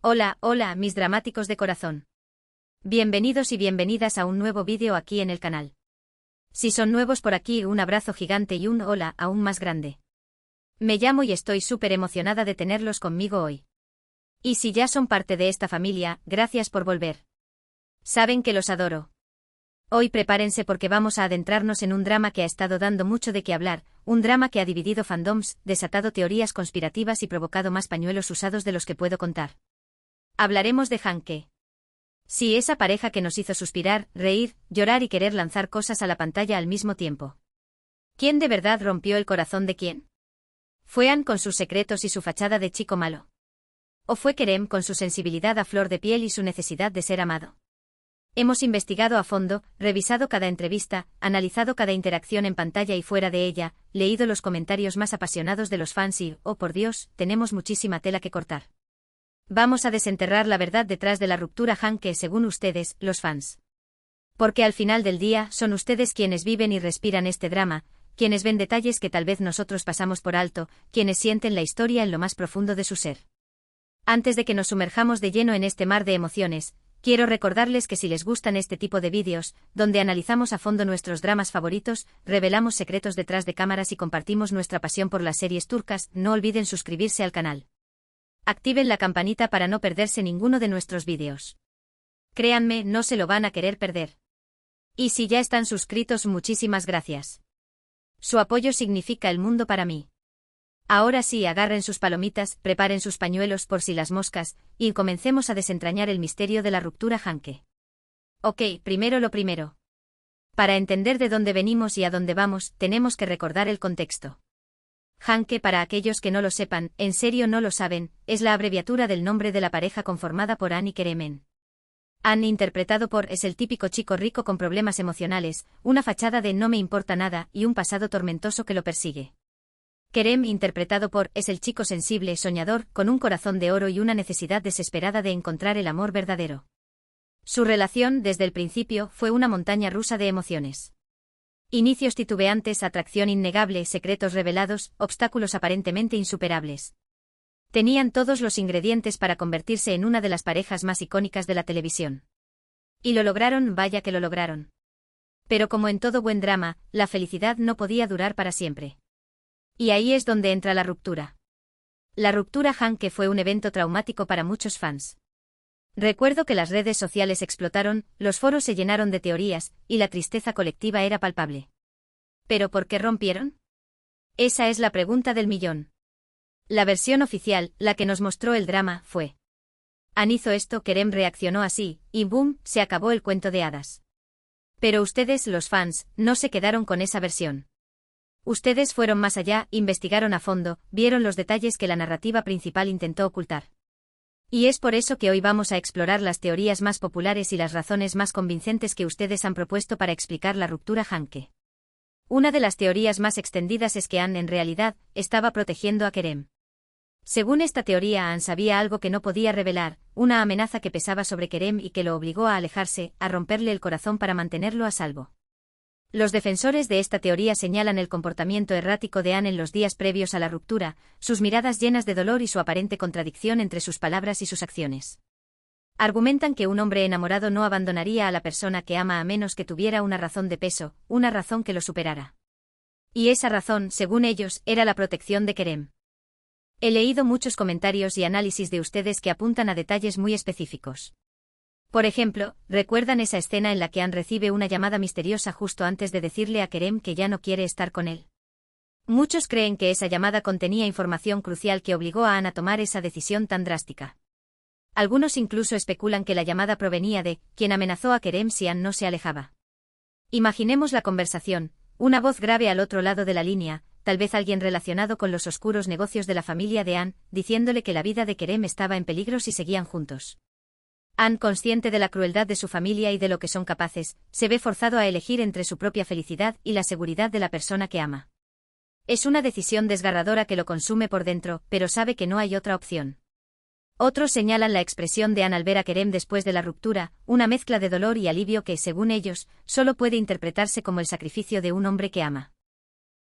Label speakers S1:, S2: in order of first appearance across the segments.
S1: Hola, hola, mis dramáticos de corazón. Bienvenidos y bienvenidas a un nuevo vídeo aquí en el canal. Si son nuevos por aquí, un abrazo gigante y un hola aún más grande. Me llamo y estoy súper emocionada de tenerlos conmigo hoy. Y si ya son parte de esta familia, gracias por volver. Saben que los adoro. Hoy prepárense porque vamos a adentrarnos en un drama que ha estado dando mucho de qué hablar, un drama que ha dividido fandoms, desatado teorías conspirativas y provocado más pañuelos usados de los que puedo contar. Hablaremos de Hanke. Sí, esa pareja que nos hizo suspirar, reír, llorar y querer lanzar cosas a la pantalla al mismo tiempo. ¿Quién de verdad rompió el corazón de quién? ¿Fue Ann con sus secretos y su fachada de chico malo? ¿O fue Kerem con su sensibilidad a flor de piel y su necesidad de ser amado? Hemos investigado a fondo, revisado cada entrevista, analizado cada interacción en pantalla y fuera de ella, leído los comentarios más apasionados de los fans y, oh por Dios, tenemos muchísima tela que cortar. Vamos a desenterrar la verdad detrás de la ruptura Hanke según ustedes, los fans. Porque al final del día, son ustedes quienes viven y respiran este drama, quienes ven detalles que tal vez nosotros pasamos por alto, quienes sienten la historia en lo más profundo de su ser. Antes de que nos sumerjamos de lleno en este mar de emociones, quiero recordarles que si les gustan este tipo de vídeos, donde analizamos a fondo nuestros dramas favoritos, revelamos secretos detrás de cámaras y compartimos nuestra pasión por las series turcas, no olviden suscribirse al canal. Activen la campanita para no perderse ninguno de nuestros vídeos. Créanme, no se lo van a querer perder. Y si ya están suscritos, muchísimas gracias. Su apoyo significa el mundo para mí. Ahora sí, agarren sus palomitas, preparen sus pañuelos por si las moscas, y comencemos a desentrañar el misterio de la ruptura Hanke. Ok, primero lo primero. Para entender de dónde venimos y a dónde vamos, tenemos que recordar el contexto. Hanke, para aquellos que no lo sepan, en serio no lo saben, es la abreviatura del nombre de la pareja conformada por Ann y Kerem. Ann, interpretado por, es el típico chico rico con problemas emocionales, una fachada de no me importa nada y un pasado tormentoso que lo persigue. Kerem, interpretado por, es el chico sensible, soñador, con un corazón de oro y una necesidad desesperada de encontrar el amor verdadero. Su relación, desde el principio, fue una montaña rusa de emociones. Inicios titubeantes, atracción innegable, secretos revelados, obstáculos aparentemente insuperables. Tenían todos los ingredientes para convertirse en una de las parejas más icónicas de la televisión. Y lo lograron, vaya que lo lograron. Pero como en todo buen drama, la felicidad no podía durar para siempre. Y ahí es donde entra la ruptura. La ruptura Hanke fue un evento traumático para muchos fans. Recuerdo que las redes sociales explotaron, los foros se llenaron de teorías, y la tristeza colectiva era palpable. ¿Pero por qué rompieron? Esa es la pregunta del millón. La versión oficial, la que nos mostró el drama, fue: Ann hizo esto, Kerem reaccionó así, y boom, se acabó el cuento de hadas. Pero ustedes, los fans, no se quedaron con esa versión. Ustedes fueron más allá, investigaron a fondo, vieron los detalles que la narrativa principal intentó ocultar. Y es por eso que hoy vamos a explorar las teorías más populares y las razones más convincentes que ustedes han propuesto para explicar la ruptura Hanke. Una de las teorías más extendidas es que Ann, en realidad, estaba protegiendo a Kerem. Según esta teoría, Ann sabía algo que no podía revelar, una amenaza que pesaba sobre Kerem y que lo obligó a alejarse, a romperle el corazón para mantenerlo a salvo. Los defensores de esta teoría señalan el comportamiento errático de Ann en los días previos a la ruptura, sus miradas llenas de dolor y su aparente contradicción entre sus palabras y sus acciones. Argumentan que un hombre enamorado no abandonaría a la persona que ama a menos que tuviera una razón de peso, una razón que lo superara. Y esa razón, según ellos, era la protección de Kerem. He leído muchos comentarios y análisis de ustedes que apuntan a detalles muy específicos. Por ejemplo, ¿recuerdan esa escena en la que Ann recibe una llamada misteriosa justo antes de decirle a Kerem que ya no quiere estar con él? Muchos creen que esa llamada contenía información crucial que obligó a Ann a tomar esa decisión tan drástica. Algunos incluso especulan que la llamada provenía de quien amenazó a Kerem si Ann no se alejaba. Imaginemos la conversación, una voz grave al otro lado de la línea, tal vez alguien relacionado con los oscuros negocios de la familia de Ann, diciéndole que la vida de Kerem estaba en peligro si seguían juntos. Ann, consciente de la crueldad de su familia y de lo que son capaces, se ve forzado a elegir entre su propia felicidad y la seguridad de la persona que ama. Es una decisión desgarradora que lo consume por dentro, pero sabe que no hay otra opción. Otros señalan la expresión de Ann al ver a Kerem después de la ruptura, una mezcla de dolor y alivio que, según ellos, solo puede interpretarse como el sacrificio de un hombre que ama.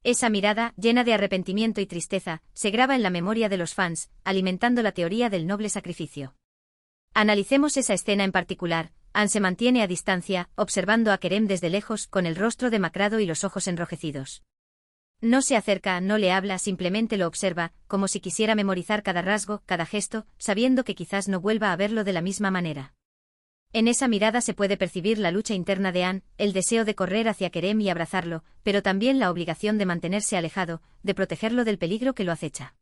S1: Esa mirada, llena de arrepentimiento y tristeza, se graba en la memoria de los fans, alimentando la teoría del noble sacrificio. Analicemos esa escena en particular. Anne se mantiene a distancia, observando a Kerem desde lejos, con el rostro demacrado y los ojos enrojecidos. No se acerca, no le habla, simplemente lo observa, como si quisiera memorizar cada rasgo, cada gesto, sabiendo que quizás no vuelva a verlo de la misma manera. En esa mirada se puede percibir la lucha interna de Anne, el deseo de correr hacia Kerem y abrazarlo, pero también la obligación de mantenerse alejado, de protegerlo del peligro que lo acecha.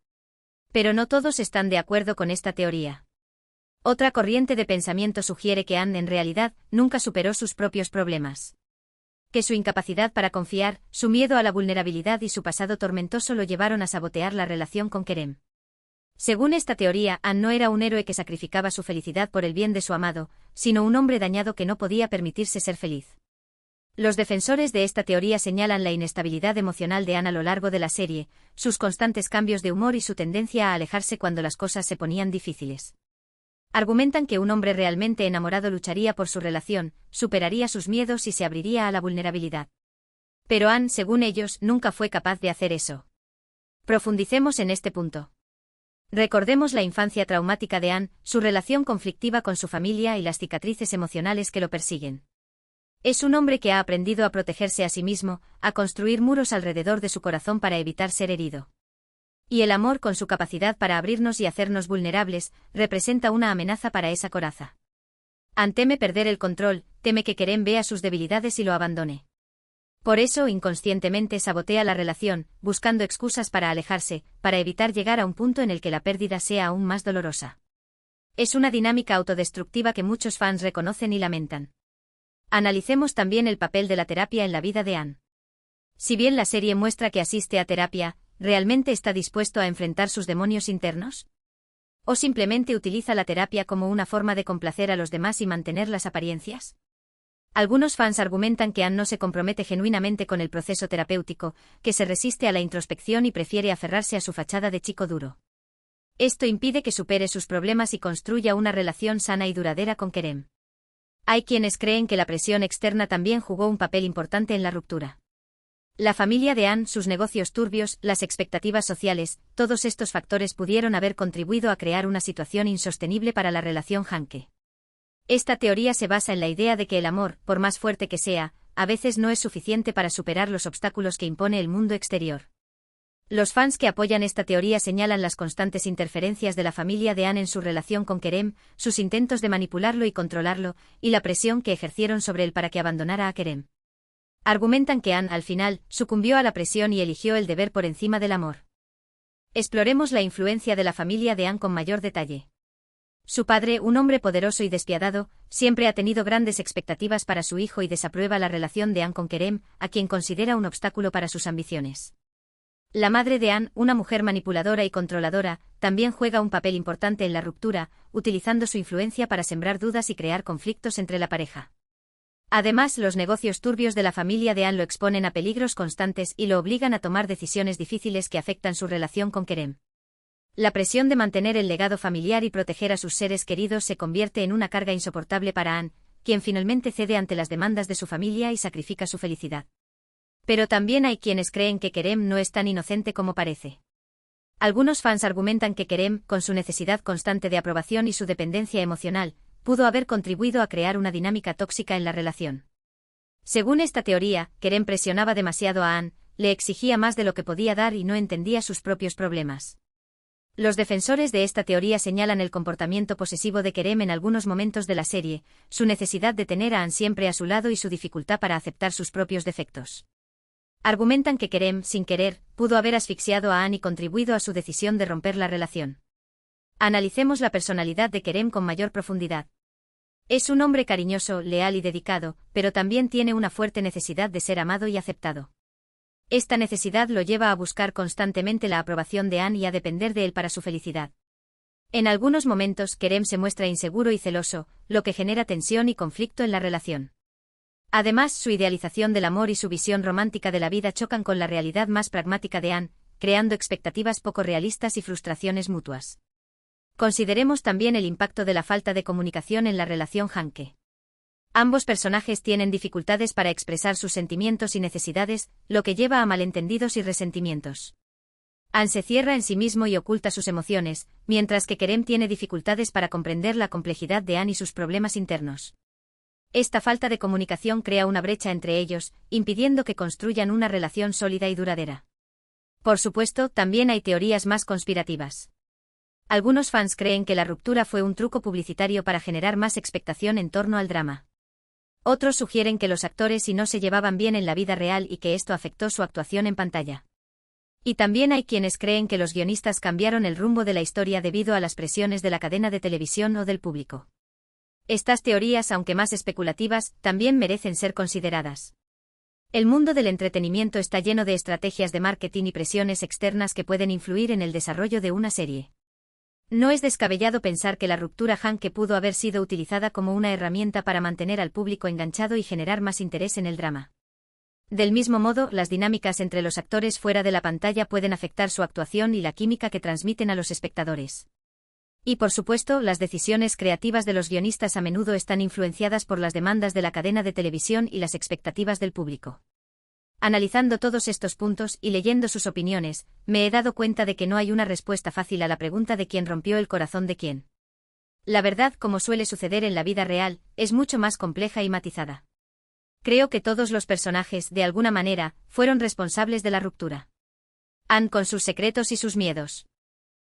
S1: Pero no todos están de acuerdo con esta teoría. Otra corriente de pensamiento sugiere que Anne en realidad nunca superó sus propios problemas. Que su incapacidad para confiar, su miedo a la vulnerabilidad y su pasado tormentoso lo llevaron a sabotear la relación con Kerem. Según esta teoría, Anne no era un héroe que sacrificaba su felicidad por el bien de su amado, sino un hombre dañado que no podía permitirse ser feliz. Los defensores de esta teoría señalan la inestabilidad emocional de Anne a lo largo de la serie, sus constantes cambios de humor y su tendencia a alejarse cuando las cosas se ponían difíciles. Argumentan que un hombre realmente enamorado lucharía por su relación, superaría sus miedos y se abriría a la vulnerabilidad. Pero Anne, según ellos, nunca fue capaz de hacer eso. Profundicemos en este punto. Recordemos la infancia traumática de Anne, su relación conflictiva con su familia y las cicatrices emocionales que lo persiguen. Es un hombre que ha aprendido a protegerse a sí mismo, a construir muros alrededor de su corazón para evitar ser herido. Y el amor, con su capacidad para abrirnos y hacernos vulnerables, representa una amenaza para esa coraza. Anne teme perder el control, teme que Kerem vea sus debilidades y lo abandone. Por eso, inconscientemente sabotea la relación, buscando excusas para alejarse, para evitar llegar a un punto en el que la pérdida sea aún más dolorosa. Es una dinámica autodestructiva que muchos fans reconocen y lamentan. Analicemos también el papel de la terapia en la vida de Anne. Si bien la serie muestra que asiste a terapia, ¿realmente está dispuesto a enfrentar sus demonios internos? ¿O simplemente utiliza la terapia como una forma de complacer a los demás y mantener las apariencias? Algunos fans argumentan que Anne no se compromete genuinamente con el proceso terapéutico, que se resiste a la introspección y prefiere aferrarse a su fachada de chico duro. Esto impide que supere sus problemas y construya una relación sana y duradera con Kerem. Hay quienes creen que la presión externa también jugó un papel importante en la ruptura. La familia de Anne, sus negocios turbios, las expectativas sociales, todos estos factores pudieron haber contribuido a crear una situación insostenible para la relación Hanke. Esta teoría se basa en la idea de que el amor, por más fuerte que sea, a veces no es suficiente para superar los obstáculos que impone el mundo exterior. Los fans que apoyan esta teoría señalan las constantes interferencias de la familia de Anne en su relación con Kerem, sus intentos de manipularlo y controlarlo, y la presión que ejercieron sobre él para que abandonara a Kerem. Argumentan que Anne, al final, sucumbió a la presión y eligió el deber por encima del amor. Exploremos la influencia de la familia de Anne con mayor detalle. Su padre, un hombre poderoso y despiadado, siempre ha tenido grandes expectativas para su hijo y desaprueba la relación de Anne con Kerem, a quien considera un obstáculo para sus ambiciones. La madre de Anne, una mujer manipuladora y controladora, también juega un papel importante en la ruptura, utilizando su influencia para sembrar dudas y crear conflictos entre la pareja. Además, los negocios turbios de la familia de Anne lo exponen a peligros constantes y lo obligan a tomar decisiones difíciles que afectan su relación con Kerem. La presión de mantener el legado familiar y proteger a sus seres queridos se convierte en una carga insoportable para Anne, quien finalmente cede ante las demandas de su familia y sacrifica su felicidad. Pero también hay quienes creen que Kerem no es tan inocente como parece. Algunos fans argumentan que Kerem, con su necesidad constante de aprobación y su dependencia emocional, pudo haber contribuido a crear una dinámica tóxica en la relación. Según esta teoría, Kerem presionaba demasiado a Anne, le exigía más de lo que podía dar y no entendía sus propios problemas. Los defensores de esta teoría señalan el comportamiento posesivo de Kerem en algunos momentos de la serie, su necesidad de tener a Anne siempre a su lado y su dificultad para aceptar sus propios defectos. Argumentan que Kerem, sin querer, pudo haber asfixiado a Anne y contribuido a su decisión de romper la relación. Analicemos la personalidad de Kerem con mayor profundidad. Es un hombre cariñoso, leal y dedicado, pero también tiene una fuerte necesidad de ser amado y aceptado. Esta necesidad lo lleva a buscar constantemente la aprobación de Anne y a depender de él para su felicidad. En algunos momentos, Kerem se muestra inseguro y celoso, lo que genera tensión y conflicto en la relación. Además, su idealización del amor y su visión romántica de la vida chocan con la realidad más pragmática de Anne, creando expectativas poco realistas y frustraciones mutuas. Consideremos también el impacto de la falta de comunicación en la relación Hanke. Ambos personajes tienen dificultades para expresar sus sentimientos y necesidades, lo que lleva a malentendidos y resentimientos. Han se cierra en sí mismo y oculta sus emociones, mientras que Kerem tiene dificultades para comprender la complejidad de Ann y sus problemas internos. Esta falta de comunicación crea una brecha entre ellos, impidiendo que construyan una relación sólida y duradera. Por supuesto, también hay teorías más conspirativas. Algunos fans creen que la ruptura fue un truco publicitario para generar más expectación en torno al drama. Otros sugieren que los actores no se llevaban bien en la vida real y que esto afectó su actuación en pantalla. Y también hay quienes creen que los guionistas cambiaron el rumbo de la historia debido a las presiones de la cadena de televisión o del público. Estas teorías, aunque más especulativas, también merecen ser consideradas. El mundo del entretenimiento está lleno de estrategias de marketing y presiones externas que pueden influir en el desarrollo de una serie. No es descabellado pensar que la ruptura Hanke pudo haber sido utilizada como una herramienta para mantener al público enganchado y generar más interés en el drama. Del mismo modo, las dinámicas entre los actores fuera de la pantalla pueden afectar su actuación y la química que transmiten a los espectadores. Y por supuesto, las decisiones creativas de los guionistas a menudo están influenciadas por las demandas de la cadena de televisión y las expectativas del público. Analizando todos estos puntos y leyendo sus opiniones, me he dado cuenta de que no hay una respuesta fácil a la pregunta de quién rompió el corazón de quién. La verdad, como suele suceder en la vida real, es mucho más compleja y matizada. Creo que todos los personajes, de alguna manera, fueron responsables de la ruptura. Ann con sus secretos y sus miedos.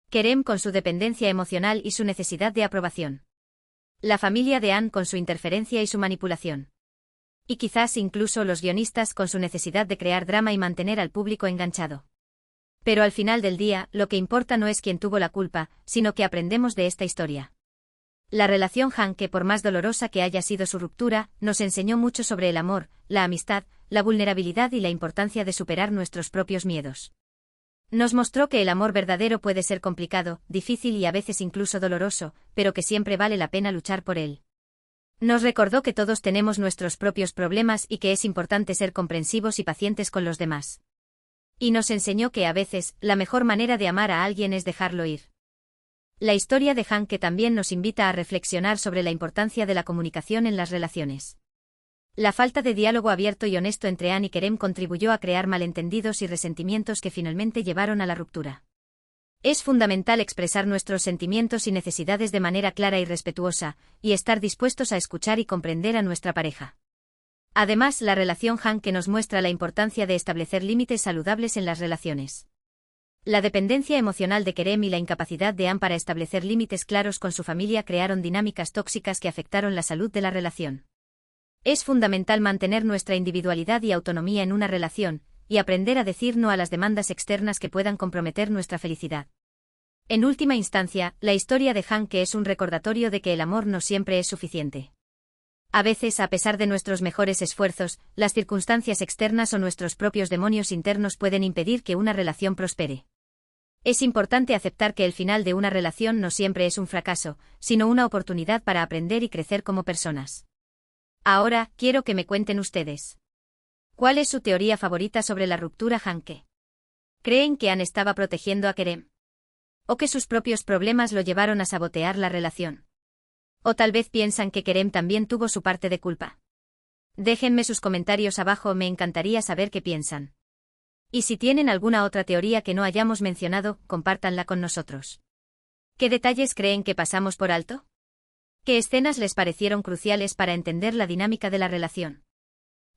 S1: Kerem con su dependencia emocional y su necesidad de aprobación. La familia de Ann con su interferencia y su manipulación. Y quizás incluso los guionistas con su necesidad de crear drama y mantener al público enganchado. Pero al final del día, lo que importa no es quién tuvo la culpa, sino que aprendemos de esta historia. La relación Hanke, por más dolorosa que haya sido su ruptura, nos enseñó mucho sobre el amor, la amistad, la vulnerabilidad y la importancia de superar nuestros propios miedos. Nos mostró que el amor verdadero puede ser complicado, difícil y a veces incluso doloroso, pero que siempre vale la pena luchar por él. Nos recordó que todos tenemos nuestros propios problemas y que es importante ser comprensivos y pacientes con los demás. Y nos enseñó que a veces, la mejor manera de amar a alguien es dejarlo ir. La historia de Hanke también nos invita a reflexionar sobre la importancia de la comunicación en las relaciones. La falta de diálogo abierto y honesto entre Ann y Kerem contribuyó a crear malentendidos y resentimientos que finalmente llevaron a la ruptura. Es fundamental expresar nuestros sentimientos y necesidades de manera clara y respetuosa, y estar dispuestos a escuchar y comprender a nuestra pareja. Además, la relación Hanke nos muestra la importancia de establecer límites saludables en las relaciones. La dependencia emocional de Kerem y la incapacidad de Ann para establecer límites claros con su familia crearon dinámicas tóxicas que afectaron la salud de la relación. Es fundamental mantener nuestra individualidad y autonomía en una relación, y aprender a decir no a las demandas externas que puedan comprometer nuestra felicidad. En última instancia, la historia de Hanke es un recordatorio de que el amor no siempre es suficiente. A veces, a pesar de nuestros mejores esfuerzos, las circunstancias externas o nuestros propios demonios internos pueden impedir que una relación prospere. Es importante aceptar que el final de una relación no siempre es un fracaso, sino una oportunidad para aprender y crecer como personas. Ahora, quiero que me cuenten ustedes. ¿Cuál es su teoría favorita sobre la ruptura Hanke? ¿Creen que Ann estaba protegiendo a Kerem? ¿O que sus propios problemas lo llevaron a sabotear la relación? ¿O tal vez piensan que Kerem también tuvo su parte de culpa? Déjenme sus comentarios abajo, me encantaría saber qué piensan. Y si tienen alguna otra teoría que no hayamos mencionado, compártanla con nosotros. ¿Qué detalles creen que pasamos por alto? ¿Qué escenas les parecieron cruciales para entender la dinámica de la relación?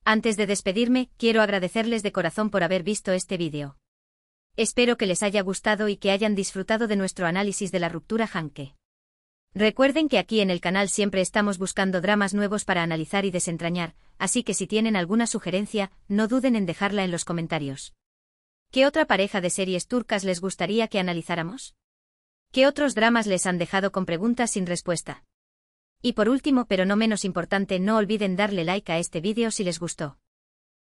S1: Antes de despedirme, quiero agradecerles de corazón por haber visto este vídeo. Espero que les haya gustado y que hayan disfrutado de nuestro análisis de la ruptura Hanke. Recuerden que aquí en el canal siempre estamos buscando dramas nuevos para analizar y desentrañar, así que si tienen alguna sugerencia, no duden en dejarla en los comentarios. ¿Qué otra pareja de series turcas les gustaría que analizáramos? ¿Qué otros dramas les han dejado con preguntas sin respuesta? Y por último, pero no menos importante, no olviden darle like a este vídeo si les gustó.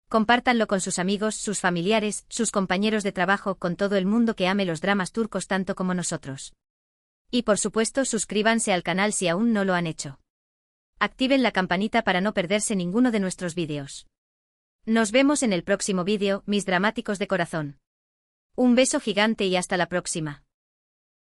S1: Compártanlo con sus amigos, sus familiares, sus compañeros de trabajo, con todo el mundo que ame los dramas turcos tanto como nosotros. Y por supuesto, suscríbanse al canal si aún no lo han hecho. Activen la campanita para no perderse ninguno de nuestros vídeos. Nos vemos en el próximo vídeo, mis dramáticos de corazón. Un beso gigante y hasta la próxima.